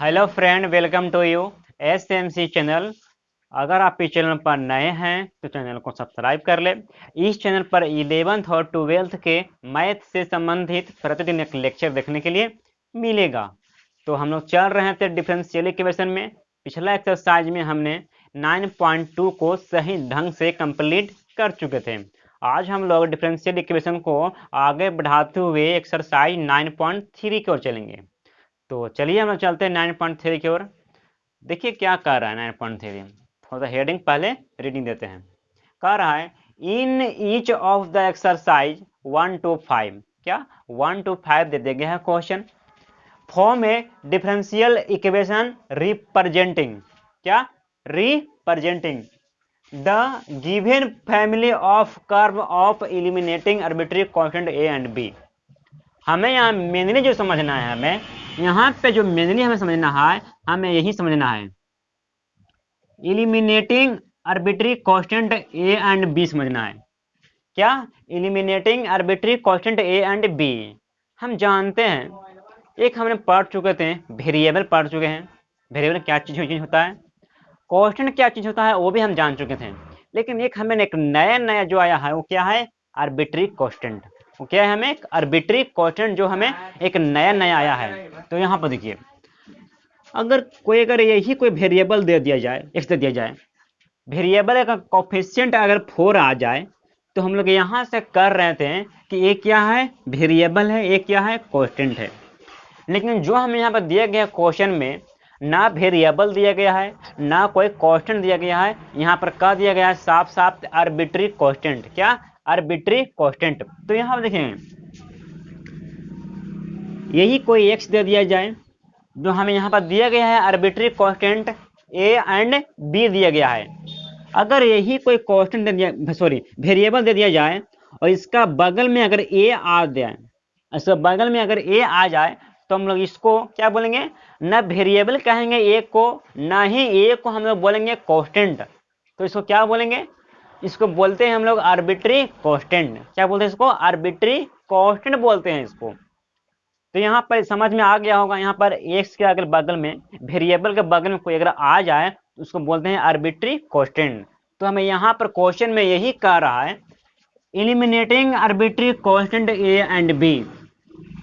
Hello friend, welcome to you SMC channel. अगर आप इस चैनल पर नए हैं तो चैनल को सब्सक्राइब कर ले। इस चैनल पर 11th और 12th के मैथ से संबंधित प्रतिदिन एक लेक्चर देखने के लिए मिलेगा। तो हम लोग चल रहे थे डिफरेंशियल इक्वेशन में। पिछला एक्सरसाइज में हमने 9.2 को सही ढंग से कंप्लीट कर चुके थे। आज हम लोग डिफरेंशियल इक्वेशन को आगे बढ़ाते हुए एक्सरसाइज 9.3 की ओर चलेंगे। तो चलिए हम लोग चलते हैं 9.3 की ओर। देखिए क्या कह रहा है 9.3। थोड़ा सा हेडिंग पहले रीडिंग देते हैं। कह रहा है in each of the exercise 1 to 5, क्या 1 to 5 दे दिया गया है question. Form a differential equation representing, क्या representing the given family of curve of eliminating arbitrary constant A and b. हमें यहाँ मेनली जो समझना है, हमें यहाँ पे जो मेनली हमें समझना है, हमें यही समझना है eliminating arbitrary constant A and B समझना है। क्या eliminating arbitrary constant A and B. हम जानते हैं, एक हमने पढ़ चुके थे, वेरिएबल पढ़ चुके हैं। वेरिएबल क्या चीज होता है, कांस्टेंट क्या चीज होता है वो भी हम जान चुके थे। लेकिन एक हमें एक नया जो आया है वो क्या है, आर्बिट्री कांस्टेंट। वो क्या है, हमें एक आर्बिट्री कांस्टेंट जो हमें एक नया आया है। तो यहाँ पर देखिए, अगर यही कोई वेरिएबल दे दिया जाए, एक्स दे दिया जाए, वेरिएबल का कोफिशिएंट अगर 4 आ जाए, तो हम लोग यहाँ से कर रहे थे कि ये क्या है, वेरिएबल है, ये क्या है, कांस्टेंट है। लेकिन जो हमें यहाँ पर दिया गया क्वेश्चन में ना वेरिएबल दिया गया है, ना कोई कांस्टेंट दिया गया है। यहाँ पर क्या दिया गया है, साफ साफ आर्बिट्री कांस्टेंट। क्या आर्बिट्री कांस्टेंट। तो यहाँ पर देखें, यही कोई एक्स दे दिया जाए, जो हमें यहाँ पर दिया गया है arbitrary constant A and B दिया गया है। अगर यही कोई कांस्टेंट दे दिया, सॉरी वेरिएबल दे दिया जाए, और इसका बगल में अगर ए आ जाए, इसका बगल में अगर ए आ जाए, तो हम लोग इसको क्या बोलेंगे, न वेरिएबल कहेंगे ए को, ना ही ए को हम लोग बोलेंगे कांस्टेंट। तो इसको क्या बोलेंगे, इसको बोलते हैं हम लोग आर्बिट्री कांस्टेंट। क्या बोलते हैं इसको, आर्बिट्री कांस्टेंट बोलते हैं इसको। तो यहाँ पर समझ में आ गया होगा, यहाँ पर एक्स के अगर बगल में, वेरिएबल के बगल में कोई अगर आ जाए तो उसको बोलते हैं आर्बिट्री कांस्टेंट। तो हमें यहाँ पर क्वेश्चन में यही कह रहा है, eliminating arbitrary constant A and B.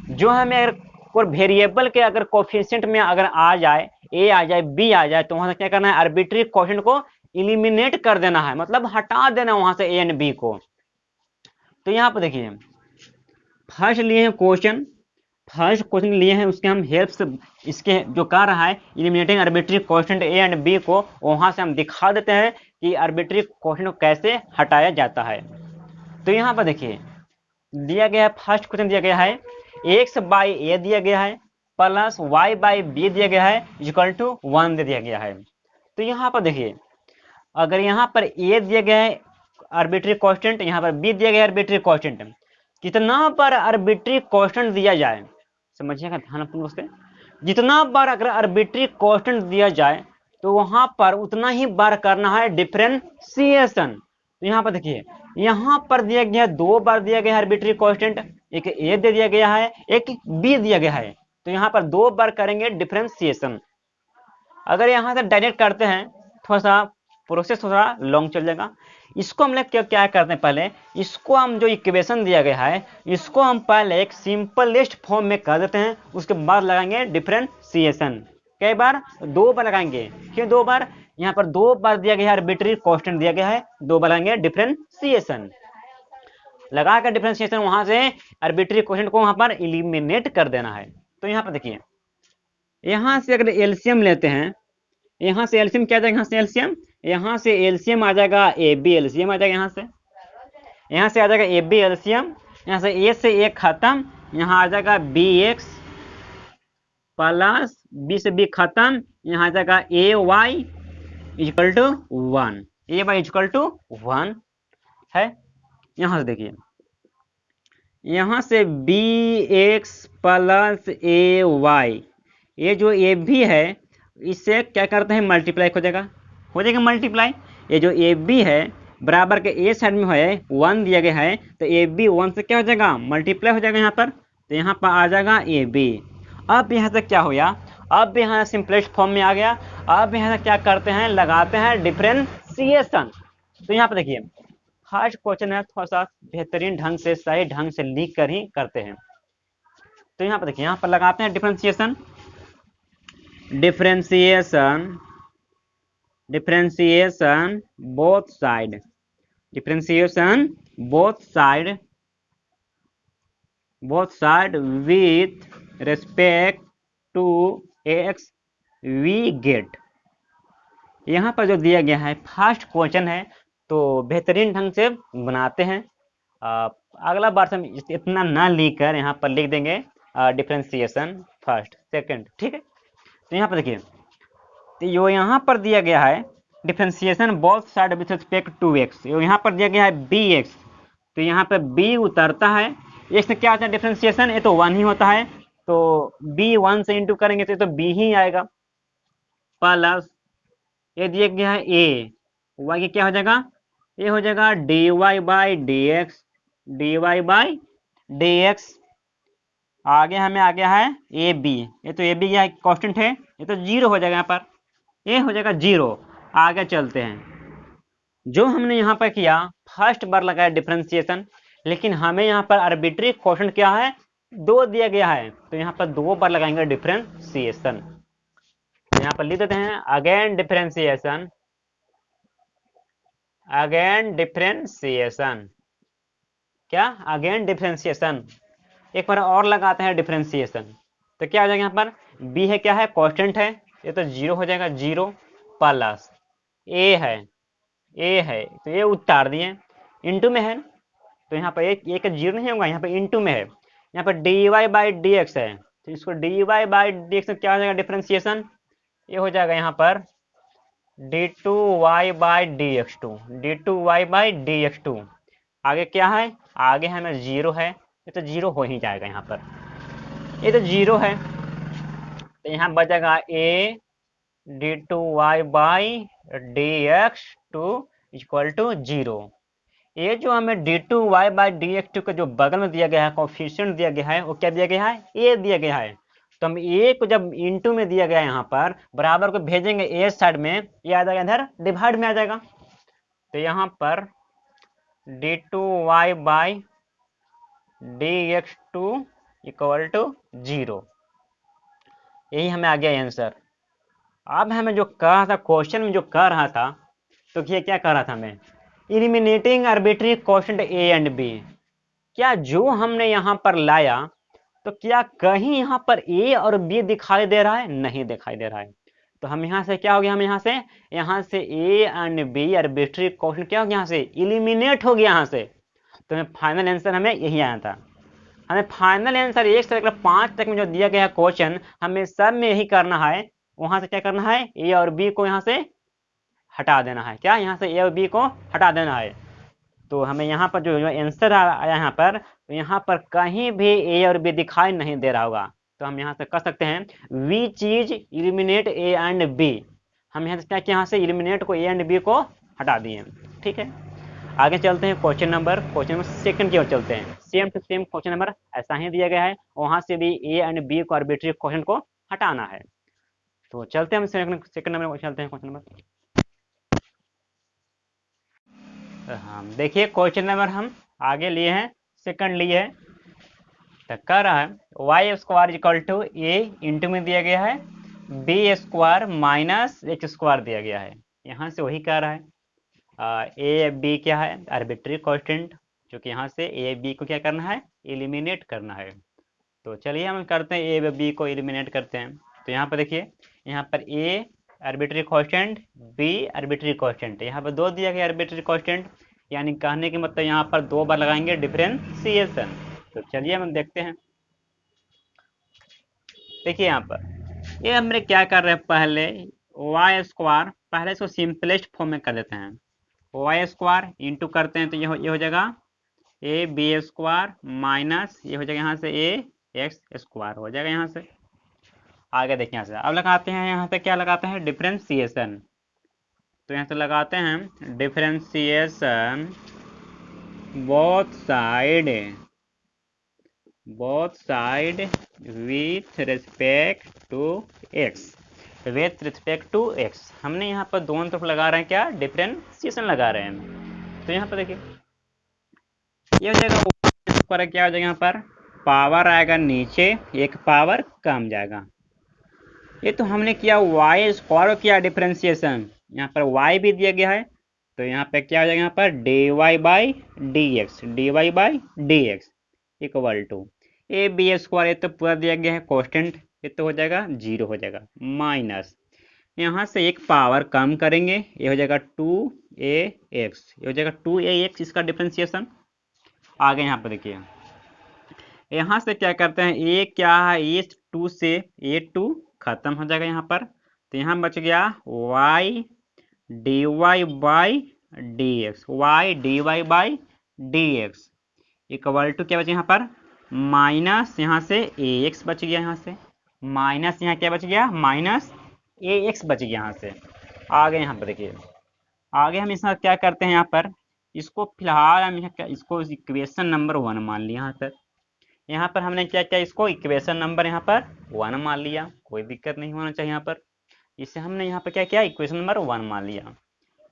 जो हमें अगर कोई वेरिएबल के अगर कोफिशिएंट में अगर आ जाए, ए आ जाए, बी आ जाए, तो वहां से क्या करना है, आर्बिट्री कांस्टेंट को एलिमिनेट कर देना है, मतलब हटा देना वहां से ए एंड बी को। तो यहाँ पर देखिए, फर्स्ट लिए हैं क्वेश्चन, फर्स्ट क्वेश्चन लिए हैं, उसके हम हेल्प से इसके जो कह रहा है eliminating arbitrary constant A and B को, वहां से हम दिखा देते हैं कि आर्बिट्री कांस्टेंट को कैसे हटाया जाता है। तो यहाँ पर देखिए, दिया गया है, फर्स्ट क्वेश्चन दिया गया है एक्स बाई ए दिया गया है, प्लस वाई बाई बी दिया गया है, इक्वल टू 1 दे दिया गया है। तो यहाँ पर देखिए, अगर यहाँ पर ए दिया गया है आर्बिट्री कांस्टेंट, यहाँ पर बी दिया गया है आर्बिट्री कांस्टेंट, कितना बार आर्बिट्री कांस्टेंट दिया जाए, समझिएगा ध्यानपूर्वक से, जितना बार अगर आर्बिट्री कांस्टेंट दिया जाए तो वहां पर उतना ही बार करना है डिफरेंशिएशन। तो यहाँ पर देखिए, यहाँ पर दिया गया है, 2 बार दिया गया है आर्बिट्री कांस्टेंट, एक ए दे दिया गया है, एक बी दिया गया है। तो यहाँ पर 2 बार करेंगे डिफरेंशिएशन। अगर यहाँ से डायरेक्ट करते हैं, थोड़ा सा प्रोसेस थोड़ा लॉन्ग चल जाएगा। इसको हम लोग क्या करते हैं, पहले इसको हम जो इक्वेशन दिया गया है, इसको हम पहले एक सिंपलेस्ट फॉर्म में कर देते हैं, उसके बाद लगाएंगे डिफरेंशिएशन। कई बार, 2 बार लगाएंगे। क्यों 2 बार, यहाँ पर 2 बार दिया गया है आर्बिट्री कांस्टेंट दिया गया है, 2 बार लगाएंगे डिफरेंशिएशन। लगा कर डिफरेंशिएशन वहां से आर्बिट्री कांस्टेंट को वहां पर एलिमिनेट कर देना है। तो यहाँ पर देखिए, यहाँ से अगर एलसीएम लेते हैं, यहाँ से एलसीएम क्या जाएगा, यहाँ से एलसीएम आ जाएगा ए बी, एलसीएम आ जाएगा, यहाँ से आ जाएगा ए बी एलसीएम, यहाँ से ए खत्म, यहाँ आ जाएगा बी एक्स प्लस बी से बी खत्म, यहाँ आ जाएगा a y equal to 1, a y equal to 1 है। यहाँ से देखिए, यहाँ से b x plus a y, ये जो ए बी है इससे क्या करते हैं, मल्टीप्लाई हो जाएगा मल्टीप्लाई। ये जो ए बी है बराबर के ए साइड में है 1 दिया गया है, तो ए बी 1 से क्या हो जाएगा, मल्टीप्लाई हो जाएगा यहाँ पर। तो यहाँ पर आ जाएगा ए बी। अब यहाँ से क्या हो गया, अब यहाँ सिंपलेस्ट फॉर्म में आ गया। अब यहाँ क्या करते हैं, लगाते हैं डिफरेंशिएशन। तो यहाँ पे देखिए फर्स्ट क्वेश्चन है, थोड़ा सा बेहतरीन ढंग से सही ढंग से लिख कर ही करते हैं। तो यहाँ पे देखिए, यहाँ पर लगाते हैं differentiation. Differentiation both side, differentiation both side with respect to X we get. यहाँ पर जो दिया गया है फर्स्ट क्वेश्चन है, तो बेहतरीन ढंग से बनाते हैं। अगला बार से हम इतना ना लिखकर यहाँ पर लिख देंगे डिफरेंशिएशन फर्स्ट सेकंड, ठीक है। तो यहाँ पर देखिए, तो जो यहाँ पर दिया गया है differentiation both side with respect to X, यहाँ पर दिया गया है बी एक्स, तो यहाँ पर बी उतरता है, एक्स में क्या होता है डिफरेंशिएशन, ये तो 1 ही होता है, तो बी 1 से इंटू करेंगे तो बी ही आएगा, प्लस ये दिया गया है ए, वाई की क्या हो जाएगा, ये हो जाएगा D Y by D X, आगे हमें आ गया है ए बी, ये तो ए बी क्या कांस्टेंट है, ये तो जीरो हो जाएगा, यहाँ पर ये हो जाएगा जीरो। आगे चलते हैं, जो हमने यहाँ पर किया फर्स्ट बार लगाया डिफरेंशिएशन, लेकिन हमें यहाँ पर आर्बिट्री क्वेश्चन क्या है, 2 दिया गया है, तो यहाँ पर 2 बार लगाएंगे डिफरेंशिएशन। यहाँ पर लिख देते हैं अगेन डिफरेंशिएशन, क्या अगेन डिफरेंशिएशन, एक बार और लगाते हैं डिफरेंशिएशन। तो क्या हो जाएगा, यहाँ पर b है क्या है कांस्टेंट है, ये तो जीरो हो जाएगा, जीरो प्लस a है तो ये उतार दिए, इंटू में है, तो यहाँ पर एक जीरो नहीं होगा, यहाँ पर इंटू में है, यहाँ पर D Y by D x है, तो इसको D Y by D X क्या हो जाएगा डिफरेंशिएशन, ये हो जाएगा यहाँ पर D two Y by D x two, आगे क्या है, आगे हमें जीरो है, ये तो जीरो हो ही जाएगा, यहाँ पर ये तो जीरो है, तो यहाँ बचेगा a D two Y by D x two equal to zero. ये जो हमें D two Y by D x two का जो बगल में दिया गया है कोफिशिएंट दिया गया है, वो क्या दिया गया है, a दिया गया है, तो हम a को जब इंटू में दिया गया है यहाँ पर बराबर को भेजेंगे a साइड में, ये आ जाएगा इधर डिवाइड में आ जाएगा, तो यहाँ पर D two Y by D x two equal to zero, यही हमें आ गया आंसर। अब हमें जो कह रहा था क्वेश्चन में, जो कह रहा था, तो ये क्या कह रहा था हमें, eliminating arbitrary question A and B, क्या जो हमने यहाँ पर लाया तो क्या कहीं यहाँ पर ए और बी दिखाई दे रहा है, नहीं दिखाई दे रहा है, तो हम यहाँ से क्या हो गया, हम यहाँ से A and B arbitrary question क्या हो गया, यहाँ से इलिमिनेट हो गया यहाँ से, तो हमें फाइनल आंसर हमें यही आया था। हमें फाइनल आंसर 1 से लेकर 5 तक में जो दिया गया है क्वेश्चन, हमें सब में यही करना है, वहां से क्या करना है, ए और बी को यहाँ से हटा देना है, क्या यहाँ से ए और बी को हटा देना है, तो हमें यहाँ पर जो आंसर आया यहाँ पर, तो यहाँ पर कहीं भी ए और बी दिखाई नहीं दे रहा होगा, तो हम यहाँ से कर सकते हैं वी चीज इलिमिनेट ए एंड बी, हम यहाँ से क्या किया, यहाँ से इलिमिनेट को ए एंड बी को हटा दिए, ठीक है। आगे चलते हैं क्वेश्चन नंबर सेकंड की ओर चलते हैं, same to same question number ऐसा ही दिया गया है, वहां से भी ए एंड बी को आर्बिट्री क्वेश्चन को हटाना है, तो चलते हैं हम सेकंड नंबर को चलते हैं क्वेश्चन नंबर। हम देखिए क्वेश्चन नंबर हम आगे लिए हैं, सेकंड लिए है, तो कह रहा है Y square equal to A into में दिया गया है B square minus X square दिया गया है, यहाँ से वही कह रहा है ए बी क्या है आर्बिट्री कांस्टेंट, जो कि यहाँ से ए बी को क्या करना है, एलिमिनेट करना है, तो चलिए हम करते हैं ए बी को एलिमिनेट करते हैं। तो यहाँ पर देखिए, यहाँ पर a arbitrary constant, b arbitrary constant, यहाँ पर 2 दिया गया आर्बिट्री कांस्टेंट, यानी कहने की मतलब यहाँ पर 2 बार लगाएंगे डिफरेंशिएशन। तो चलिए हम देखते हैं, देखिए यहाँ पर ये हमने क्या कर रहे हैं, पहले वाई स्क्वायर, पहले इसको सिंपलेस्ट फॉर्म में कर देते हैं, वाई स्क्वायर इंटू करते हैं, तो ये हो जाएगा ए बी स्क्वायर माइनस ये हो जाएगा यहाँ से ए एक्स स्क्वायर हो जाएगा यहाँ से। आगे देखिए यहाँ से अब लगाते हैं, यहाँ पे क्या लगाते हैं डिफरेंशिएशन, तो यहाँ से लगाते हैं differentiation both side with respect to X with respect to X. हमने यहाँ पर दोनों तरफ लगा रहे हैं क्या, डिफरेंशिएशन लगा रहे हैं। तो यहाँ पर देखिए ये हो जाएगा पर क्या हो जाएगा, यहाँ पर पावर आएगा नीचे, एक पावर कम जाएगा। ये तो हमने किया वाई स्क्वायर किया डिफरेंशिएशन, यहाँ पर वाई भी दिया गया है, तो यहाँ पे क्या हो जाएगा, यहाँ पर D Y by D X, D Y by D x equal to A B square, ये तो पूरा दिया गया है कॉन्स्टेंट, ये तो हो जाएगा 0 हो जाएगा, माइनस यहाँ से एक पावर कम करेंगे, ये हो जाएगा 2ax, ये हो जाएगा 2ax इसका डिफरेंशिएशन। आगे यहाँ पर देखिए यहाँ से क्या करते हैं, ए क्या है, ए 2 से a2 खत्म हो जाएगा यहाँ पर, तो यहाँ बच गया y D Y by D X, Y D Y by D x equal to क्या बचा यहाँ पर, माइनस यहाँ से ए एक्स बच गया, यहाँ से माइनस यहाँ क्या बच गया, माइनस ए एक्स बच गया यहाँ से। आगे यहाँ पर देखिए आगे हम इसका क्या करते हैं, यहाँ पर इसको फिलहाल हम इसको इक्वेशन नंबर 1 मान लिया। यहाँ तक यहाँ पर हमने क्या किया, इसको इक्वेशन नंबर यहाँ पर 1 मान लिया, कोई दिक्कत नहीं होना चाहिए यहाँ पर। इसे हमने यहाँ पर क्या किया, इक्वेशन नंबर 1 मान लिया।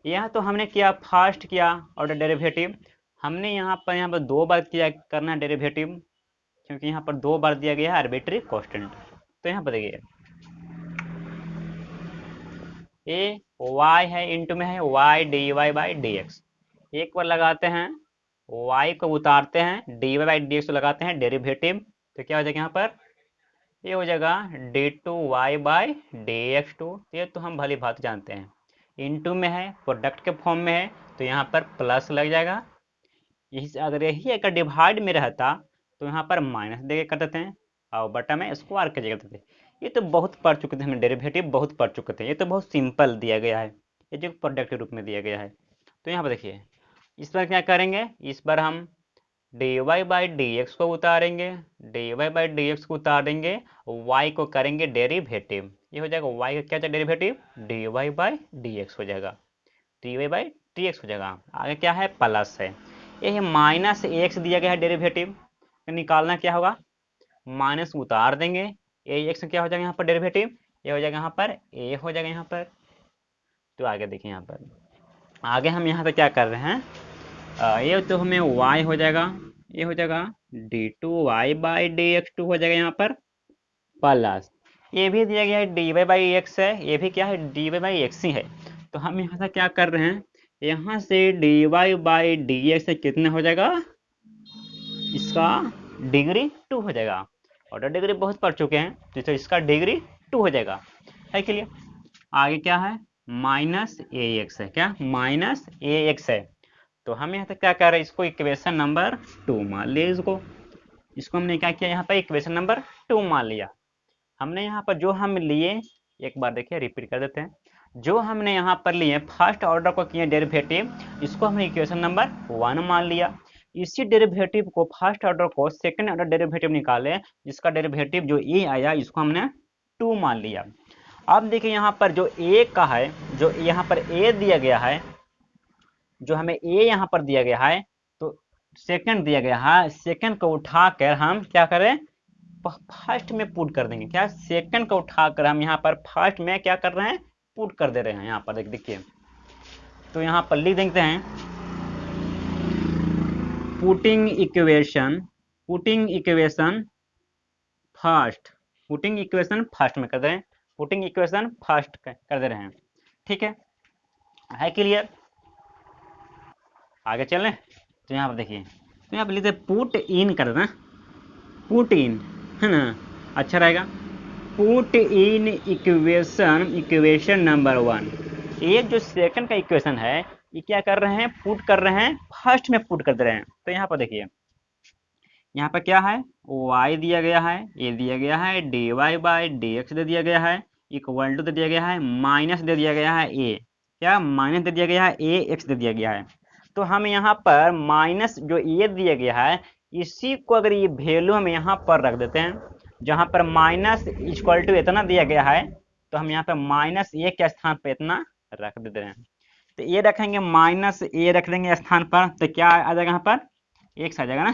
यह तो हमने किया फर्स्ट किया ऑर्डर डेरिवेटिव, हमने यहाँ पर 2 बार किया करना डेरिवेटिव, क्योंकि यहाँ पर 2 बार दिया गया है आर्बिट्री कांस्टेंट। तो यहाँ पर देखिए ए वाई है इंटू में है Y D Y by D X, एक बार लगाते हैं y को उतारते हैं, D Y by D x को लगाते हैं डेरिवेटिव, तो क्या हो जाएगा यहाँ पर, ये हो जाएगा d two Y by D x two, ये तो हम भली बात जानते हैं, इनटू में है प्रोडक्ट के फॉर्म में है, तो यहाँ पर प्लस लग जाएगा। यही अगर डिवाइड में रहता तो यहाँ पर माइनस दे कर देते हैं और बटा में स्क्वायर कर देते। ये तो बहुत पढ़ चुके थे हम, डेरिवेटिव बहुत पढ़ चुके थे, ये तो बहुत सिंपल दिया गया है, ये जो प्रोडक्ट के रूप में दिया गया है। तो यहाँ पर देखिए इस बार क्या करेंगे, इस बार हम d Y by D x को उतारेंगे, d Y by D x को उतारेंगे, वाई को करेंगे डेरिवेटिव, ये हो जाएगा वाई का क्या derivative, d Y by D x हो जाएगा, D Y by D x हो जाएगा। आगे क्या है, प्लस है, ये माइनस एक्स दिया गया है डेरिवेटिव, तो निकालना क्या होगा, माइनस उतार देंगे, ए एक्स क्या हो जाएगा यहाँ पर डेरिवेटिव, ये हो जाएगा यहाँ पर ए हो जाएगा यहाँ पर। तो आगे देखिए यहाँ पर आगे हम यहाँ पे क्या कर रहे हैं, ये तो हमें y हो जाएगा, ये हो जाएगा d two Y by D x two हो जाएगा यहाँ पर, प्लस ये भी दिया गया है डी वाई बाई एक्स है, ये भी क्या है डी वाई बाई एक्स ही है। तो हम यहाँ से क्या कर रहे हैं, यहाँ से d Y by D x कितने हो जाएगा, इसका डिग्री 2 हो जाएगा, ऑर्डर डिग्री बहुत पढ़ चुके हैं, तो इसका डिग्री 2 हो जाएगा, है क्लियर। आगे क्या है, माइनस ए एक्स है, क्या माइनस ए एक्स है, तो हम यहाँ तक क्या कर रहे हैं, इसको इक्वेशन नंबर 2 मान लिया, इसको हमने क्या किया, यहाँ पर इक्वेशन नंबर 2 मान लिया। हमने यहाँ पर जो हम लिए, एक बार देखिए रिपीट कर देते हैं, जो हमने यहाँ पर लिए फर्स्ट ऑर्डर को किए डेरिवेटिव, इसको हमने इक्वेशन नंबर 1 मान लिया। इसी डेरिवेटिव को फर्स्ट ऑर्डर को सेकंड ऑर्डर डेरिवेटिव निकाले, जिसका डेरिवेटिव जो ए आया इसको हमने 2 मान लिया। अब देखिए यहाँ पर जो ए का है, जो यहाँ पर ए दिया गया है, जो हमें ए यहाँ पर दिया गया है, तो सेकंड दिया गया है, सेकंड को उठाकर हम क्या करें, फर्स्ट में पुट कर देंगे, क्या सेकंड को उठाकर हम यहाँ पर फर्स्ट में क्या कर रहे हैं, पुट कर दे रहे हैं। यहाँ पर देखिए तो यहाँ पर लिख देते हैं putting equation first, putting equation first में कर दे रहे हैं, पुटिंग इक्वेशन फर्स्ट कर दे रहे हैं, ठीक है क्लियर। आगे चलें, तो यहाँ पर देखिए, तो यहाँ पर लिखते पुट इन कर देना, पुट इन है ना, अच्छा रहेगा, पुट इन इक्वेशन नंबर 1, ये जो सेकंड का इक्वेशन है ये क्या कर रहे हैं, पुट कर रहे हैं फर्स्ट में पुट कर दे रहे हैं। तो यहाँ पर देखिए यहाँ पर क्या है, y दिया गया है, ये दिया गया है d Y by D x दे दिया गया है, इक्वल टू दे दिया गया है, माइनस दे दिया गया है ए, क्या माइनस दे दिया गया है ए एक्स दे दिया गया है। तो हम यहाँ पर माइनस जो ए दिया गया है, इसी को अगर ये वैल्यू हम यहाँ पर रख देते हैं, जहाँ पर माइनस इक्वल टू इतना दिया गया है, तो हम यहाँ पर माइनस ए के स्थान पर इतना रख देते हैं। तो ये रखेंगे माइनस ए रख देंगे स्थान पर, तो क्या आ जाएगा यहाँ पर, एक्स आ जाएगा ना,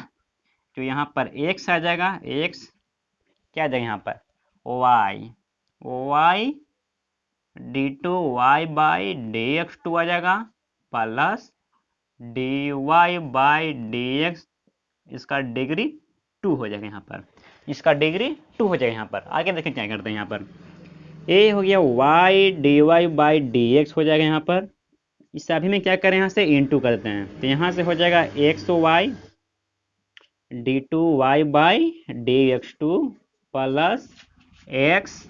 तो यहाँ पर एक्स आ जाएगा, एक्स क्या आ जाएगा यहाँ पर y, y d two Y by D x two आ जाएगा plus d Y by D x, इसका डिग्री 2 हो जाएगा यहाँ पर, इसका डिग्री 2 हो जाएगा यहाँ पर। आगे देखें क्या करते हैं यहाँ पर, ए हो गया y D Y by D x हो जाएगा यहाँ पर, इस सभी में क्या करें यहाँ से इनटू करते हैं, तो यहाँ से हो जाएगा x Y d two Y by D x two plus x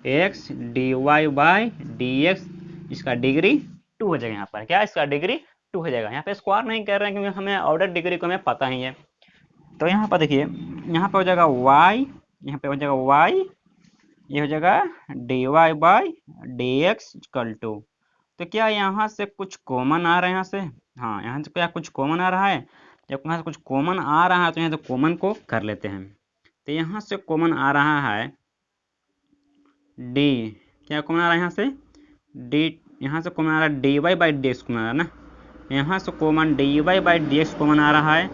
x D Y by D x, इसका डिग्री 2 हो जाएगा यहाँ पर, क्या इसका डिग्री 2 हो जाएगा। यहाँ पे स्क्वायर नहीं कर रहे हैं क्योंकि हमें ऑर्डर डिग्री को हमें पता ही है। तो यहाँ पर देखिए, यहाँ पे हो जाएगा y, यहाँ पे हो जाएगा y, ये हो जाएगा D Y by D x equal to, तो क्या यहाँ से कुछ कॉमन आ रहा है यहाँ से, हाँ यहाँ से क्या कुछ कॉमन आ रहा है, जब यहाँ से कुछ कॉमन आ रहा है तो यहाँ से कॉमन को कर लेते हैं। तो यहाँ से कॉमन आ रहा है डी, क्या कॉमन आ रहा है यहाँ से डी, यहाँ से कॉमन आ रहा है d Y by D x common आ रहा है ना, यहाँ से common d Y by D x common आ रहा है,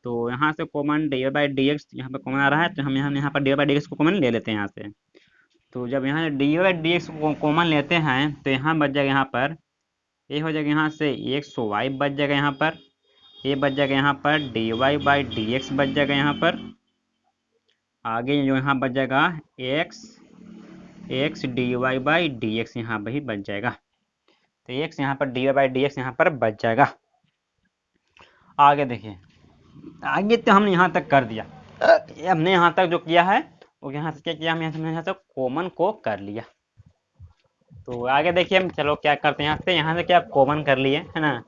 तो यहाँ से common d Y by D x यहाँ पर कॉमन आ रहा है, तो हम यहाँ पर D Y by D x को कॉमन ले लेते हैं यहाँ से। तो जब यहाँ d Y by D x को कॉमन लेते हैं तो यहाँ बच जाएगा यहाँ पर ये हो जाएगा यहाँ से एक्स वाई बच जाएगा यहाँ पर, ये बच जाएगा यहाँ पर D Y by D x बच जाएगा यहाँ पर, आगे जो यहाँ बच जाएगा x x D Y by D x यहाँ पर ही बच जाएगा, तो एक्स यहाँ पर D Y by D x यहाँ पर बच जाएगा। आगे देखिए, आगे तो हमने यहाँ तक कर दिया, हमने यहाँ तक जो किया है वो यहाँ से क्या किया, हम यहाँ से कॉमन को कर लिया। तो आगे देखिए हम चलो क्या करते हैं, यहाँ से क्या कॉमन कर लिए है ना,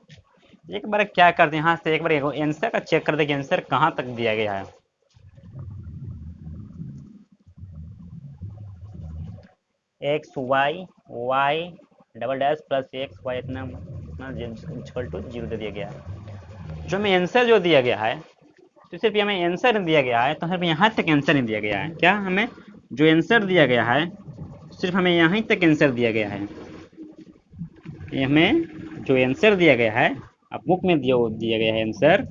एक बार क्या करते हैं यहाँ से एक बार आंसर का चेक कर देखिए आंसर कहाँ तक दिया गया है। X y y double dash plus x y इतना इक्वल टू 0 दे दिया गया है। जो हमें आंसर जो दिया गया है तो सिर्फ हमें आंसर दिया गया है, तो सिर्फ यहाँ तक आंसर नहीं दिया गया है, क्या हमें जो आंसर दिया गया है सिर्फ हमें यहाँ तक आंसर दिया गया है, हमें जो आंसर दिया गया है अब बुक में दिया गया है आंसर,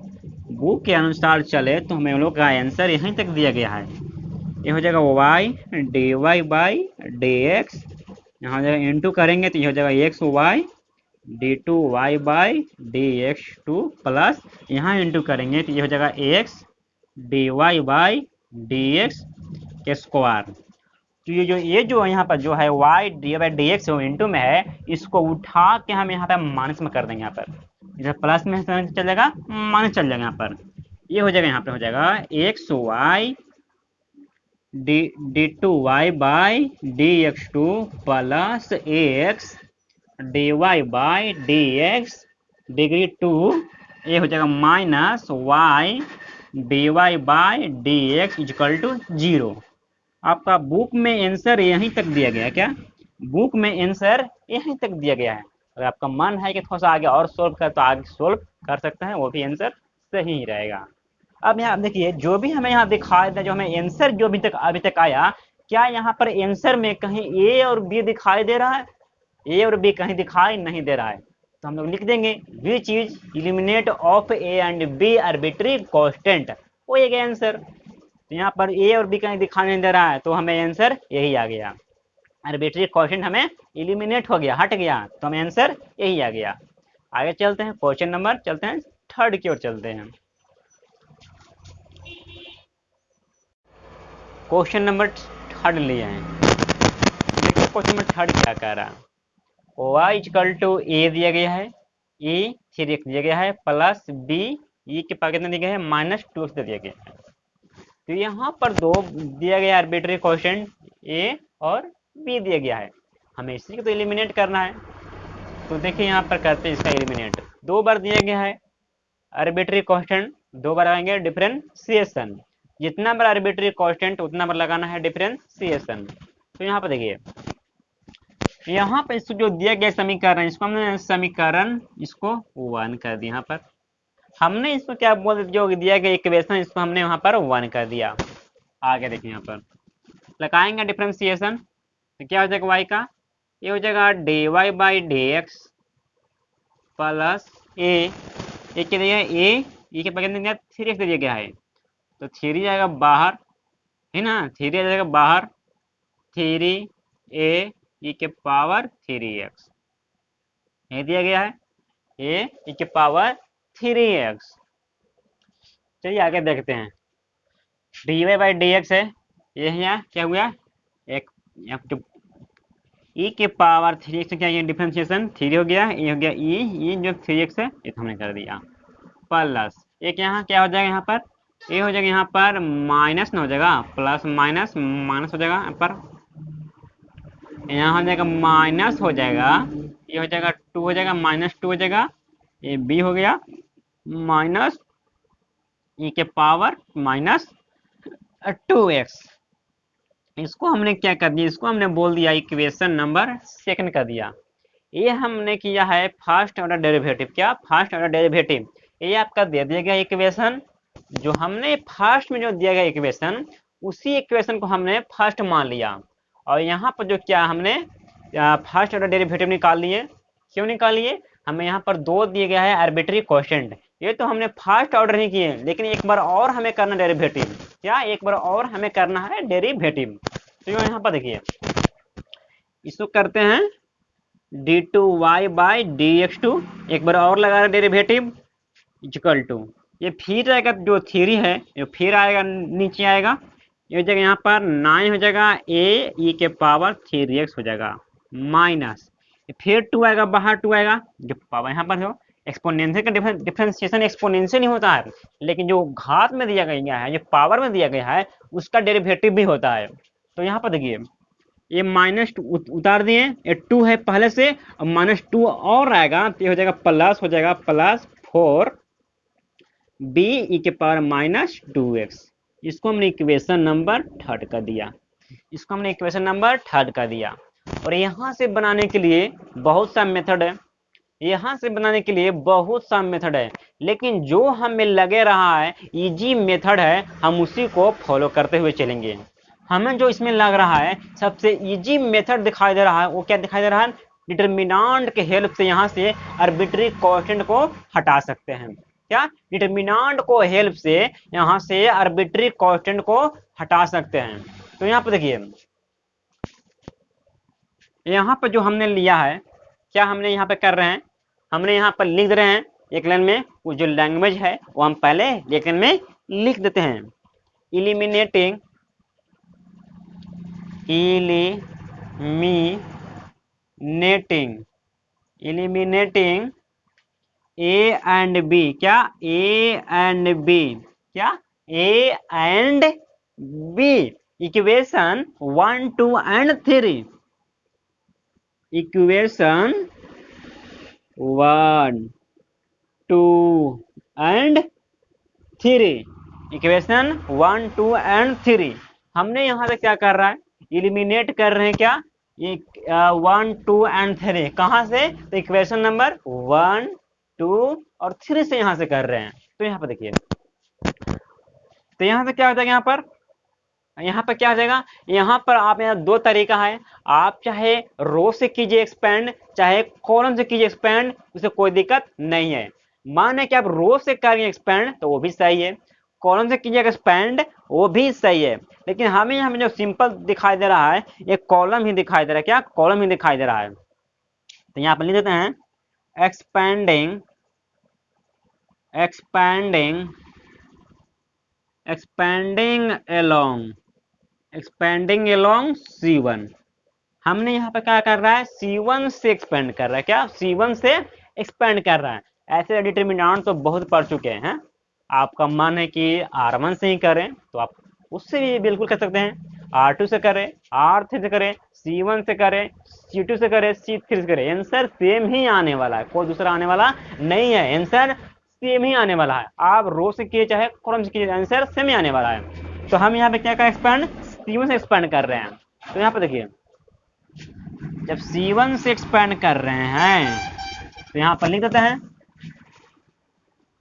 बुक के अनुसार चले तो हमें लोग का आंसर यहीं तक दिया गया है। ये हो जाएगा y D Y by D x, यहाँ जाएगा इनटू करेंगे तो ये हो जाएगा x Y d two Y by D x two plus यहाँ इनटू करेंगे तो ये हो जाएगा x D Y by D x के स्क्वायर। तो ये जो यहाँ पर जो है Y d by D x into में है, इसको उठा के हम यहाँ पे माइनस में कर देंगे, यहाँ पर जब प्लस में चल जाएगा माइनस चल जाएगा, यहाँ पर ये हो जाएगा, यहाँ पे हो जाएगा x Y d two Y by D x two plus x D Y by D x degree 2, ये हो जाएगा minus y D Y by D x equal to 0। आपका बुक में आंसर यहीं तक दिया गया है, क्या बुक में आंसर यहीं तक दिया गया है। अगर आपका मन है कि थोड़ा सा आगे और सोल्व कर तो आगे सोल्व कर सकते हैं, वो भी आंसर सही ही रहेगा। अब यहाँ देखिए जो भी हमें यहाँ दिखाया था, जो हमें आंसर जो अभी तक आया, क्या यहाँ पर आंसर में कहीं ए और बी दिखाई दे रहा है, ए और बी कहीं दिखाई नहीं दे रहा है, तो हम लोग लिख देंगे which is eliminate of a and B arbitrary constant, वो एक आंसर। तो यहाँ पर ए और बी कहीं दिखाई नहीं दे रहा है तो हमें आंसर यही आ गया, आर्बिट्री कांस्टेंट हमें एलिमिनेट हो गया, हट गया, तो हमें आंसर यही आ गया। आगे चलते हैं क्वेश्चन नंबर, चलते हैं थर्ड की ओर चलते हैं। क्वेश्चन नंबर थर्ड लिए हैं, देखिए क्वेश्चन नंबर थर्ड क्या कह रहा है, y इक्वल टू ए दिया गया है, ए 3x दिया गया है प्लस बी ई के पास कितना दिया गया है -2x दिया गया है। तो यहाँ पर दो दिया गया आर्बिट्री कांस्टेंट ए और बी दिया गया है, हमें इसी को तो एलिमिनेट करना है। तो देखिए यहाँ पर करते हैं इसका एलिमिनेट, 2 बार दिया गया है आर्बिट्री कांस्टेंट, 2 बार लगाएंगे डिफरेंशिएशन, जितना बार आर्बिट्री कांस्टेंट उतना बार लगाना है डिफरेंशिएशन। तो यहाँ पर देखिए, यहाँ पर इसको जो दिया गया समीकरण, इसको हमने समीकरण इसको 1 कर दिया, यहाँ पर हमने इसको क्या बोल जो दिया गया इक्वेशन, इसको हमने वहां पर 1 कर दिया। आगे देखिए यहाँ पर लगाएंगे डिफरेंशिएशन, तो क्या हो जाएगा y का, ये हो जाएगा D Y by D x plus a क्या दिया है ए के बगैर 3x दिया गया है, तो 3 जाएगा बाहर है ना, 3 आ जाएगा बाहर, 3 ए ई के पावर 3x, ये दिया गया है ए ई के पावर 3x। चलिए आगे देखते हैं, D Y by D x है, ये यहाँ क्या हुआ एक ई के पावर 3x क्या, ये डिफरेंशिएशन 3 हो गया, ये हो गया ई जो 3x है ये तो हमने कर दिया, प्लस एक यहाँ क्या हो जाएगा, यहाँ पर ये हो जाएगा, यहाँ पर माइनस न हो जाएगा, प्लस माइनस माइनस हो जाएगा, यहाँ पर यहाँ हो जाएगा माइनस हो जाएगा, ये हो जाएगा 2 हो जाएगा, -2 हो जाएगा, ये बी हो गया माइनस ई के पावर -2x। इसको हमने क्या कर दिया, इसको हमने बोल दिया इक्वेशन नंबर 2 कर दिया। ये हमने किया है फर्स्ट ऑर्डर डेरिवेटिव, क्या फर्स्ट ऑर्डर डेरिवेटिव, ये आपका दे दिया गया इक्वेशन, जो हमने फर्स्ट में जो दिया गया इक्वेशन उसी इक्वेशन को हमने फर्स्ट मान लिया, और यहाँ पर जो क्या हमने फर्स्ट ऑर्डर डेरिवेटिव निकाल लिए। क्यों निकाल लिए, हमें यहाँ पर 2 दिए गया है आर्बिट्री कांस्टेंट, ये तो हमने फर्स्ट ऑर्डर नहीं किए, लेकिन एक बार और हमें करना डेरिवेटिव, क्या एक बार और हमें करना है डेरिवेटिव। तो यहाँ पर देखिए इसको करते हैं d2y बाई dx2, एक बार और लगा रहे डेरिवेटिव इक्वल टू, ये फिर आएगा जो 3 है ये फिर आएगा नीचे आएगा, ये हो जाएगा यहाँ पर 9 हो जाएगा ए ई के पावर 3x हो जाएगा माइनस, फिर 2 आएगा बाहर 2 आएगा, जो पावर यहाँ पर हो एक्सपोनेंशियल का डिफरेंशिएशन एक्सपोनेंशियल नहीं होता है, लेकिन जो घात में दिया गया है, जो पावर में दिया गया है उसका डेरिवेटिव भी होता है। तो यहाँ पर देखिए ये -2 उतार दिए, ये 2 है पहले से, और -2 और आएगा तो ये हो जाएगा प्लस हो जाएगा +4 बी ई के पावर -2x। इसको हमने इक्वेशन नंबर 3 कर दिया, इसको हमने इक्वेशन नंबर 3 कर दिया। और यहाँ से बनाने के लिए बहुत सा मेथड है, यहाँ से बनाने के लिए बहुत सा मेथड है, लेकिन जो हमें लगे रहा है इजी मेथड है, हम उसी को फॉलो करते हुए चलेंगे। हमें जो इसमें लग रहा है सबसे इजी मेथड दिखाई दे रहा है, वो क्या दिखाई दे रहा है, डिटरमिनेंट के हेल्प से यहाँ से आर्बिट्री कांस्टेंट को हटा सकते हैं। क्या डिटरमिनेंट को हेल्प से यहाँ से आर्बिट्री कांस्टेंट को हटा सकते हैं। तो यहाँ पर देखिए यहाँ पर जो हमने लिया है, क्या हमने यहाँ पे कर रहे हैं, हमने यहाँ पर लिख रहे हैं एक लाइन में, वो जो लैंग्वेज है वो हम पहले एक लाइन में लिख देते हैं, इलिमिनेटिंग ए एंड बी, क्या ए एंड बी, क्या a and b, equation 1 2 and 3, equation 1 2 and 3, equation 1 2 and 3। हमने यहाँ पे क्या कर रहा है, इलिमिनेट कर रहे हैं, क्या ये 1 2 एंड 3 कहाँ से, तो इक्वेशन नंबर 1 2 और 3 से यहाँ से कर रहे हैं। तो यहाँ पर देखिए, तो यहाँ से क्या हो जाएगा, यहाँ पर क्या हो जाएगा, यहाँ पर आप यहाँ 2 तरीका है, आप चाहे रो से कीजिए एक्सपेंड, चाहे कॉलम से कीजिए एक्सपेंड, उसे कोई दिक्कत नहीं है। माने कि आप रो से करेंगे एक्सपेंड तो वो भी सही है, कॉलम से कीजिए एक्सपेंड वो भी सही है, लेकिन हमें जो सिंपल दिखाई दे रहा है ये कॉलम ही दिखाई दे रहा है, क्या कॉलम ही दिखाई दे रहा है। तो यहाँ पर लिख देते हैं एक्सपेंडिंग एक्सपेंडिंग अलोंग C1। हमने यहाँ पे क्या कर रहा है, C1 से एक्सपेंड कर रहा है, क्या C1 से एक्सपेंड कर रहा है। ऐसे डिटरमिनेंट तो बहुत पढ़ चुके हैं, आपका मन है कि R1 से ही करें तो आप उससे भी बिल्कुल कर सकते हैं, R2 से करें, R3 से करें, C1 से करें, C2 से करें, C3 से करें, आंसर सेम ही आने वाला है, कोई दूसरा आने वाला नहीं है, आंसर सेम ही आने वाला है। आप रो से किए चाहे कॉलम से किए, आंसर सेम ही आने वाला है। तो हम यहाँ पे क्या कर एक्सपेंड C1 से एक्सपेंड कर रहे हैं। तो यहाँ पे देखिए जब C1 से एक्सपेंड कर रहे हैं तो यहाँ पर लिख देते हैं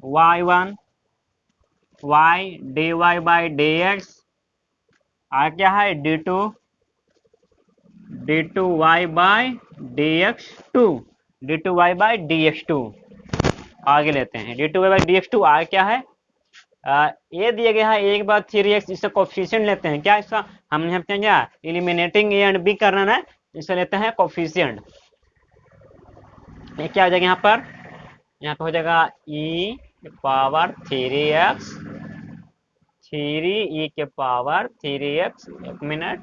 y1 y dy by dx, आ क्या है d2y बाई dx2, आगे लेते हैं d2y बाई dx2, आ क्या है ए दिया गया है 1/3x, इसका कोफिशिएंट लेते हैं, क्या इसका हमने यहाँ क्या इलिमिनेटिंग ए एंड बी करना है, इसे लेते हैं कोफिशिएंट। ये क्या हो जाएगा यहाँ पे हो जाएगा ई के पावर 3x, 3 ई के पावर 3x, एक मिनट,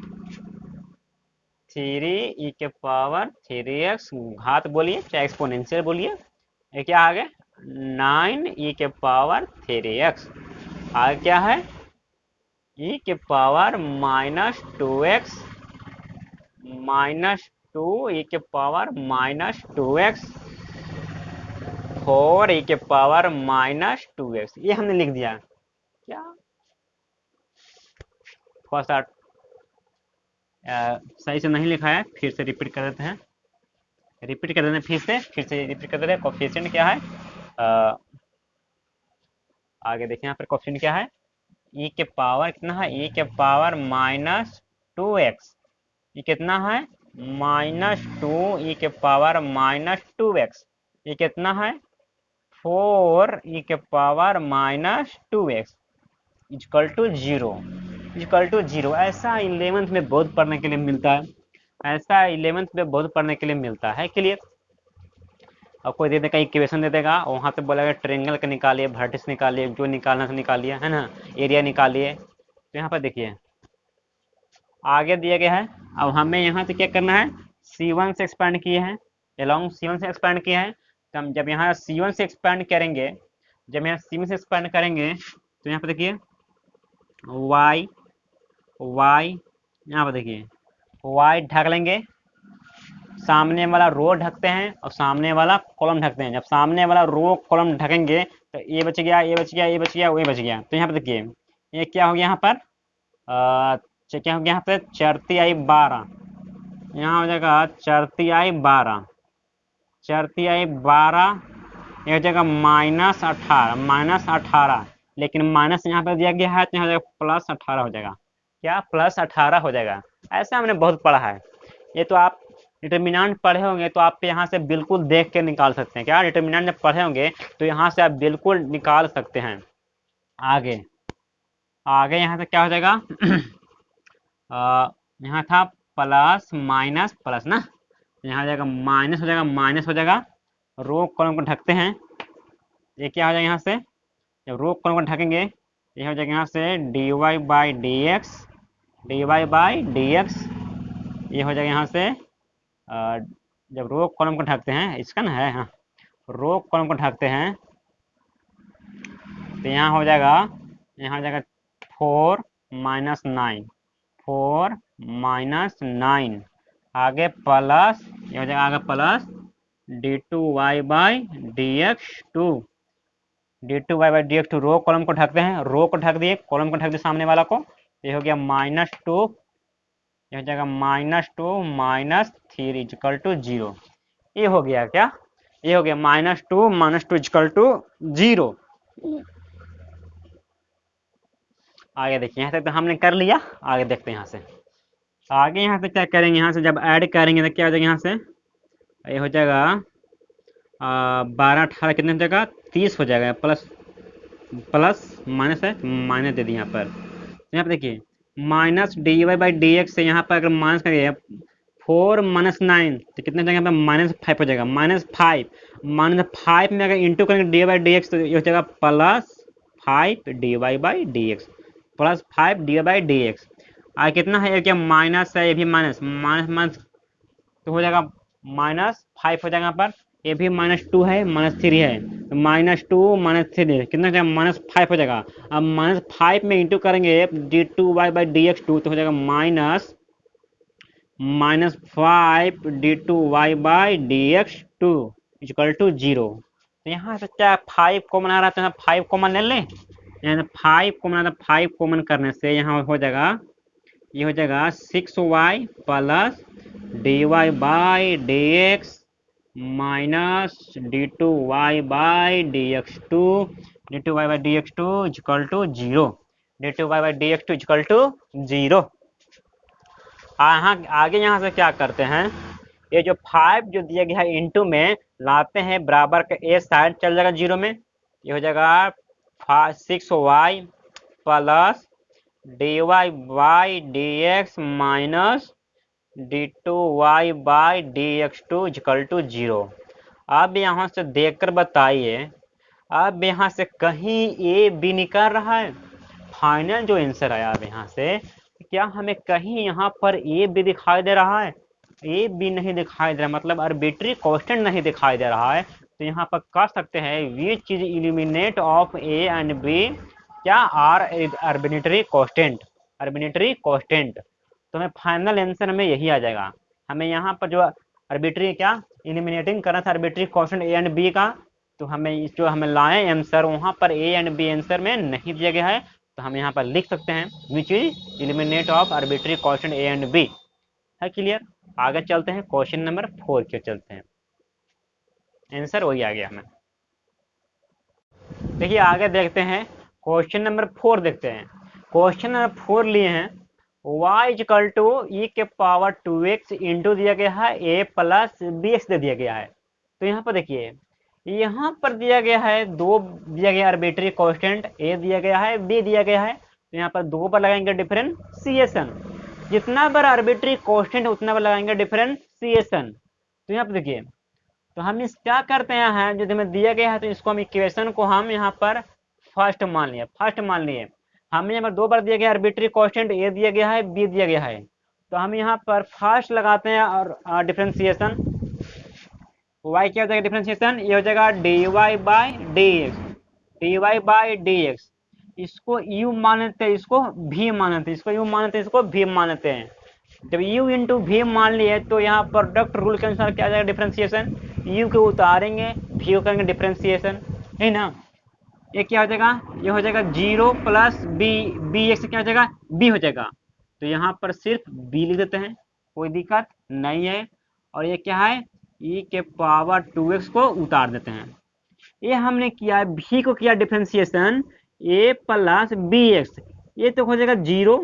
3 ई के पावर 3x घात बोलिए चाहे एक्सपोनेंशियल बोलिए। ये क्या आ गया 9 ई के पावर 3x। आगे क्या है ई के पावर -2x, -2 ई के पावर -2x, 4 ई के पावर -2x। ये हमने लिख दिया। क्या थोड़ा सा सही से नहीं लिखा है, फिर से रिपीट कर देते हैं, फिर से रिपीट कर देते हैं। कोफिशिएंट क्या है आगे देखिए यहाँ पर कोफिशिएंट क्या है ई के पावर कितना है ई के पावर -2x। ये कितना है -2 ई के पावर -2x। ये कितना है 4 ई के पावर -2x इक्वल टू 0। ऐसा 11th में बहुत पढ़ने के लिए मिलता है, ऐसा 11th में बहुत पढ़ने के लिए मिलता है। क्लियर। अब कोई दे देगा इक्वेशन दे देगा, वहाँ पे बोलेगा ट्रेंगल का निकालिए, वर्टिस निकालिए, जो निकालना था निकालिए, है ना, एरिया निकालिए। तो यहाँ पर देखिए आगे दिया गया है। अब हमें यहाँ से क्या करना है C1 से एक्सपेंड किए हैं, अलोंग C1 से एक्सपेंड किया है। तो हम जब यहाँ C1 से एक्सपेंड करेंगे, जब यहाँ C1 से एक्सपेंड करेंगे तो यहाँ पर देखिए y यहाँ पर देखिए y ढक लेंगे, सामने वाला रो ढकते हैं और सामने वाला कॉलम ढकते हैं। जब सामने वाला रो कॉलम ढकेंगे तो ये बच गया, ये बच गया, ये बच गया, ये बच गया। तो यहाँ पर देखिए ये क्या हो गया यहाँ पर क्या हो गया यहाँ पे 4×12, यहाँ हो जाएगा 4×12, 4×12, ये हो जाएगा -18, लेकिन माइनस यहाँ पर दिया गया है तो यहाँ +18 हो जाएगा। क्या +18 हो जाएगा। ऐसा हमने बहुत पढ़ा है। ये तो आप डिटर्मिनेंट पढ़े होंगे तो आप यहाँ से बिल्कुल देख के निकाल सकते हैं। क्या डिटर्मिनेंट जब पढ़े होंगे तो यहाँ से आप बिल्कुल निकाल सकते हैं। आगे यहाँ से क्या हो जाएगा यहाँ था प्लस माइनस प्लस ना, यहाँ हो जाएगा माइनस हो जाएगा, रो कॉलम को ढकते हैं। ये क्या हो जाएगा यहाँ से जब रो कॉलम को ढकेंगे ये हो जाएगा यहाँ से dy/dx, ये हो जाएगा यहाँ से जब रो कॉलम को ढकते हैं इसका ना है, हाँ रो कॉलम को ढकते हैं तो यहाँ हो जाएगा 4 - 9 आगे प्लस, ये हो जाएगा आगे प्लस d2y/dx2 रो कॉलम को ढकते हैं, रो को ढक दिए, कॉलम को ढक दिए सामने वाला को। ये हो गया -2, ये हो जाएगा -2 -3 इक्वल टू 0। ये हो गया क्या, ये हो गया -2 इक्वल टू 0। आगे देखिए यहाँ तक तो हमने कर लिया। आगे देखते हैं यहाँ से आगे, यहाँ से क्या करेंगे, यहाँ से जब ऐड करेंगे तो क्या हो जाएगा यहाँ से ये हो जाएगा 12×18 कितने हो जाएगा 30 हो जाएगा, प्लस माइनस है माइनस दे दी यहाँ पर। तो यहाँ पर देखिए -dy/dx से यहाँ पर अगर माइनस करेंगे 4 - 9 तो कितने हो जाएगा -5 हो जाएगा, -5 में अगर इंटू करेंगे dy/dx तो ये हो जाएगा +5 dy/dx, +5 dy/dx। आगे कितना है, ये क्या माइनस है, ये भी माइनस तो हो जाएगा -5 हो जाएगा यहाँ पर, ये भी -2 है -3 है तो -2 -3 कितना हो जाएगा -5 हो जाएगा। अब -5 में इंटू करेंगे d2y/dx2 तो हो जाएगा -5 d2y/dx2 इक्वल टू 0। तो यहाँ से क्या 5 कॉमन आ रहा है तो 5 कॉमन ले लें, यहाँ 5 कॉमन आता है, 5 कॉमन करने से यहाँ हो जाएगा ये हो जाएगा 6y plus dy/dx minus d2y/dx2 equal to 0, d2y/dx2 equal to 0। आगे यहाँ से क्या करते हैं, ये जो 5 जो दिया गया है इंटू में लाते हैं बराबर का ए साइड चल जाएगा 0 में, ये हो जाएगा 6y plus dy/dx minus d2y by dx2 equal to 0। अब यहाँ से देखकर बताइए, अब यहाँ से कहीं ए बी निकल रहा है? फाइनल जो आंसर आया अब यहाँ से, क्या हमें कहीं यहाँ पर ए बी दिखाई दे रहा है? ए बी नहीं दिखाई दे रहा, मतलब आर्बिट्री कांस्टेंट नहीं दिखाई दे रहा है। तो यहाँ पर कह सकते हैं which is eliminate of a and B, क्या are arbitrary constant, arbitrary constant. तो हमें फाइनल आंसर में यही आ जाएगा। हमें यहाँ पर जो आर्बिट्री क्या इलिमिनेटिंग करना था arbitrary constant A and b का, तो हमें जो हमें लाए आंसर वहाँ पर ए एंड बी आंसर में नहीं दिया गया है। तो हम यहाँ पर लिख सकते हैं which is eliminate of arbitrary constant A and b. है क्लियर? आगे चलते हैं क्वेश्चन नंबर 4 के चलते हैं, आंसर वही आ गया हमें। देखिए आगे देखते हैं क्वेश्चन नंबर 4 देखते हैं। क्वेश्चन नंबर 4 लिए हैं y इक्वल टू ई के पावर 2x इंटू दिया गया है a प्लस bx दे दिया गया है। तो यहाँ पर देखिए, यहाँ पर दिया गया है दो, दिया गया आर्बिट्री कांस्टेंट a दिया गया है, b दिया गया है। तो यहाँ पर दो पर लगाएंगे डिफरेंशिएशन, जितना बार आर्बिट्री कांस्टेंट उतना बार लगाएंगे डिफरेंशिएशन। तो यहाँ पर देखिए, तो हम इस क्या करते हैं, जो हमें दिया गया है तो इसको हम इक्वेशन को हम यहाँ पर फर्स्ट मान लिए। हमें यहाँ पर दो बार दिया गया आर्बिट्री कांस्टेंट ए दिया गया है, बी दिया गया है। तो हम यहाँ पर फर्स्ट लगाते हैं और डिफरेंशिएशन। y क्या हो जाएगा डिफरेंशिएशन, ये हो जाएगा dy dx। इसको u मानते हैं, इसको v मानते हैं, इसको u मानते हैं, इसको v मानते हैं। जब u इंटू v मान लिए तो यहाँ प्रोडक्ट रूल के अनुसार क्या आ जाएगा डिफरेंशिएशन, u को उतारेंगे v को करेंगे डिफरेंशिएशन, है ना। ये क्या हो जाएगा, ये हो जाएगा 0 प्लस बी एक्स क्या हो जाएगा, b हो जाएगा। तो यहाँ पर सिर्फ b लिख देते हैं, कोई दिक्कत नहीं है। और ये क्या है, e के पावर 2x को उतार देते हैं। ये हमने किया, v को किया differentiation a plus b x, ये तो हो जाएगा 0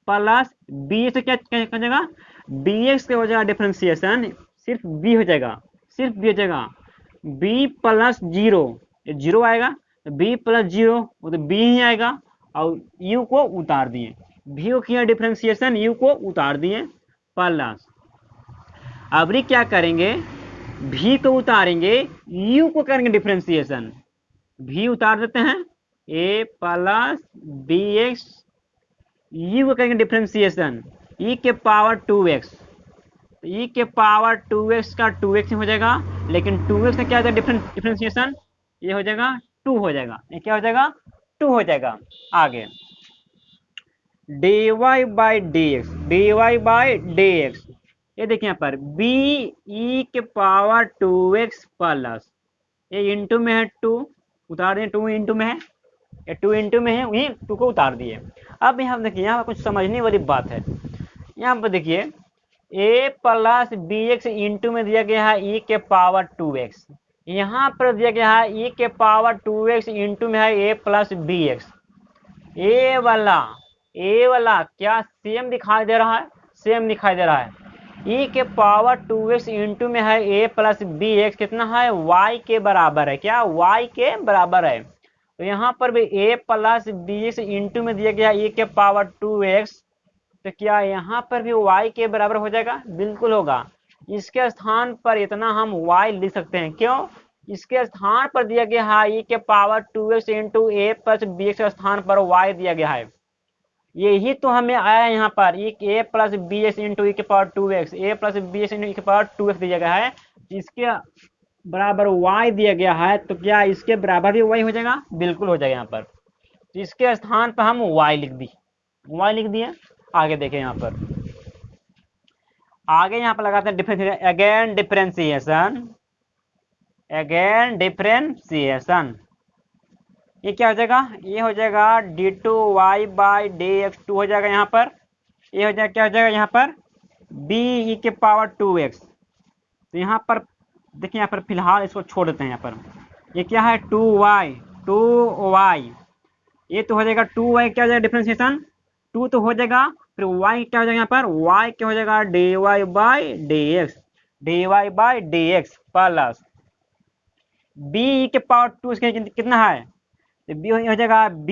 प्लस बी एक्स, क्या हो जाएगा बी एक्स का हो जाएगा डिफरेंशिएशन, सिर्फ b हो जाएगा, सिर्फ b हो जाएगा। b प्लस 0, ये 0 आएगा, b प्लस 0 वो तो b ही आएगा। और u को उतार दिए, v को किया डिफरेंशिएशन, u को उतार दिए प्लस। अब क्या करेंगे, v को उतारेंगे, u को करेंगे डिफरेंशिएशन, v उतार देते हैं a plus b x, u को करेंगे डिफरेंशिएशन e के पावर 2x, e के पावर 2x का 2x हो जाएगा, लेकिन 2x का क्या होगा डिफरेंशिएशन, ये हो जाएगा 2 हो जाएगा, ये क्या हो जाएगा 2 हो जाएगा। आगे dy बाई डी एक्स, ये देखिए यहाँ पर b e के पावर 2x प्लस, ये इंटू में है 2, उतार दिए, 2 इंटू में है, ये 2 इंटू में है, वही 2 को उतार दिए। अब यहाँ देखिए, यहाँ पर कुछ समझने वाली बात है। यहाँ पर देखिए a plus b x into में दिया गया है e के पावर 2x, यहाँ पर दिया गया है e के पावर 2x इंटू में है a प्लस बी एक्स। ए वाला क्या सेम दिखाई दे रहा है, सेम दिखाई दे रहा है। e के पावर 2x इंटू में है a प्लस बी एक्स, कितना है y के बराबर है, क्या y के बराबर है। तो यहाँ पर भी a plus b x into में दिया गया e के पावर 2x, तो क्या यहाँ पर भी y के बराबर हो जाएगा, बिल्कुल होगा। इसके स्थान पर इतना हम y लिख सकते हैं, क्यों, इसके स्थान पर दिया गया है e के पावर 2x इंटू ए प्लस बी एक्स के स्थान पर y दिया गया है। यही तो हमें आया है यहाँ पर ए प्लस बी एक्स इंटू ई के पावर 2x, ए प्लस बी एक्स इंटू ई के पावर 2x दिया गया है, इसके बराबर y दिया गया है। तो क्या इसके बराबर भी y हो जाएगा, बिल्कुल हो जाएगा यहाँ पर। तो इसके स्थान पर हम y लिख दिए। आगे देखें यहाँ पर, आगे यहाँ पर लगाते हैं डिफरेंशिएशन, अगेन डिफरेंशिएशन। ये क्या हो जाएगा, ये हो जाएगा d2y बाई dx2 हो जाएगा यहाँ पर। ये हो जाएगा, क्या हो जाएगा यहाँ पर b e के पावर 2x। तो यहाँ पर देखिए, यहाँ पर फिलहाल इसको छोड़ देते हैं। यहाँ पर ये क्या है 2y, ये तो हो जाएगा 2y, क्या हो जाएगा डिफरेंशिएशन 2 तो हो जाएगा, फिर y क्या हो जाएगा, यहाँ पर y क्या हो जाएगा dy by dx plus b e के पावर 2 कितना है, तो b हो जाएगा b,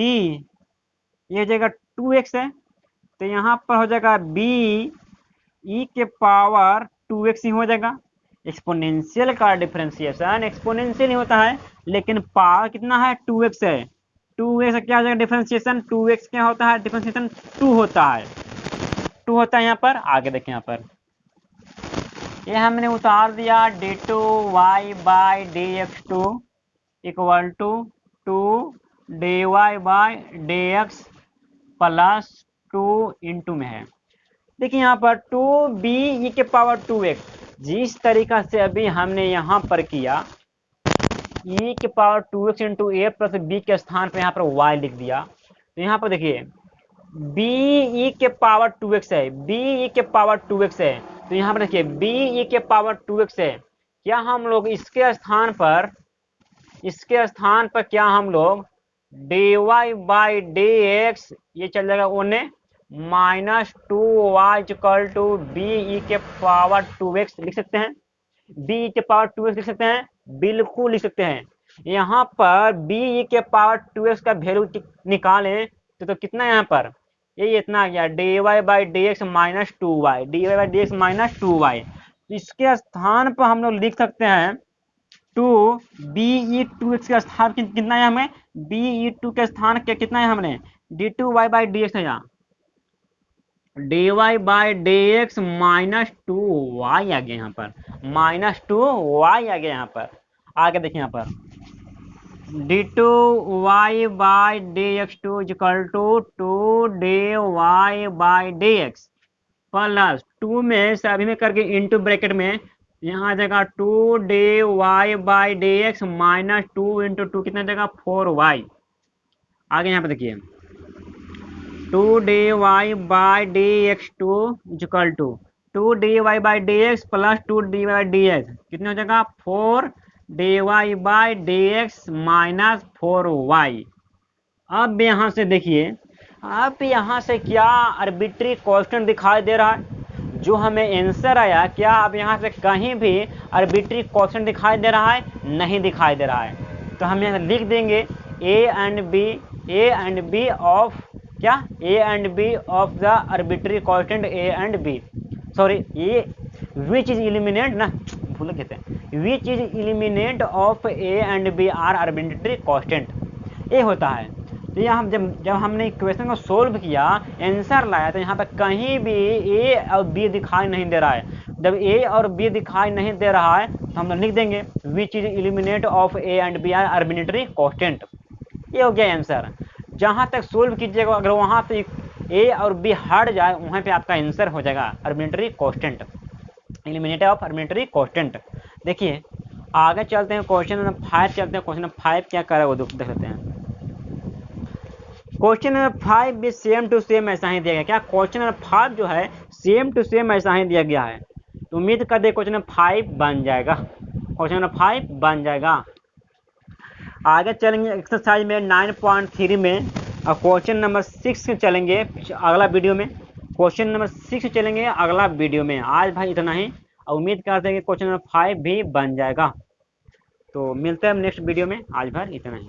ये हो जाएगा 2x है, तो यहाँ पर हो जाएगा b ई के पावर 2x ही हो जाएगा। एक्सपोनेंशियल का डिफरेंशिएशन एक्सपोनेंशियल ही होता है, लेकिन पावर कितना है 2x है। 2x क्या हो जाएगा डिफरेंशिएशन, 2x क्या होता है डिफरेंशिएशन 2 होता है, 2 होता है यहाँ पर। आगे देखें यहाँ पर ये हमने उतार दिया d2y by D x two equal to 2dy by D x plus 2 into में है। देखिए यहाँ पर 2b ई के पावर 2x, जिस तरीका से अभी हमने यहाँ पर किया e के पावर 2x इंटू ए प्लस बी के स्थान पर यहाँ पर y लिख दिया। तो यहाँ पर देखिए b e के पावर 2x है, b e के पावर 2x है। तो यहाँ पर देखिए b e के पावर 2x है, क्या हम लोग इसके स्थान पर क्या हम लोग dy बाई डी एक्स ये चल जाएगा one minus 2y equal to b e के पावर 2x लिख सकते हैं, b e के पावर 2x लिख सकते हैं, बिल्कुल लिख सकते हैं। यहाँ पर b e के पावर 2x का वैल्यू निकालें तो कितना यहाँ पर ये इतना आ गया dy by D x minus 2y, dy by D x minus 2y। इसके स्थान पर हम लोग लिख सकते हैं 2be2x का स्थान कितना है हमें, be2 के स्थान के कितना है हमने d2y बाई डी एक्स है, यहाँ dy by D x minus 2y आ गया, यहाँ पर माइनस 2y आ गया। यहाँ पर आगे देखिए यहाँ पर d2y by D x two equal to 2dy by D x plus 2 में सभी में करके इंटू ब्रैकेट में यहाँ आ जाएगा 2dy by D x minus 2 into 2 कितना जाएगा 4y। आगे यहाँ पे देखिए 2dy by D x two equal to 2dy by D x plus 2dy by D x कितना हो जाएगा 4dy by D x minus 4y। अब यहाँ से देखिए, अब यहाँ से क्या आर्बिट्री कांस्टेंट दिखाई दे रहा है, जो हमें आंसर आया क्या अब यहाँ से कहीं भी आर्बिट्री कांस्टेंट दिखाई दे रहा है, नहीं दिखाई दे रहा है। तो हम यहाँ लिख देंगे a एंड b ऑफ क्या a and b of the arbitrary constant a and b, sorry ये विच इज एलिमिनेट ना भूल कहते हैं, which is eliminate of a and b are arbitrary constant, ये होता है। तो यहाँ जब हमने क्वेश्चन को सोल्व किया आंसर लाया तो यहाँ पर कहीं भी ए और बी दिखाई नहीं दे रहा है। जब ए और बी दिखाई नहीं दे रहा है तो हम लोग लिख देंगे which is eliminate of a and b are arbitrary constant, ये हो गया आंसर। जहाँ तक सोल्व कीजिएगा अगर वहाँ पे ए और बी हट जाए वहाँ पे आपका आंसर हो जाएगा arbitrary constant, eliminate of arbitrary constant. देखिए आगे चलते हैं क्वेश्चन नंबर 5 चलते हैं। क्वेश्चन नंबर 5 क्या कर रहा है वो देख लेते हैं। क्वेश्चन नंबर 5 भी सेम टू सेम ऐसा ही दिया गया। क्या क्वेश्चन नंबर 5 जो है सेम टू सेम ऐसा ही दिया गया है, तो उम्मीद कर दे क्वेश्चन नंबर 5 बन जाएगा, क्वेश्चन नंबर 5 बन जाएगा। आगे चलेंगे एक्सरसाइज में 9.3 में और क्वेश्चन नंबर 6 चलेंगे अगला वीडियो में, क्वेश्चन नंबर 6 चलेंगे अगला वीडियो में। आज भाई इतना ही, और उम्मीद करते हैं कि क्वेश्चन नंबर 5 भी बन जाएगा। तो मिलते हैं नेक्स्ट वीडियो में, आज भर इतना ही।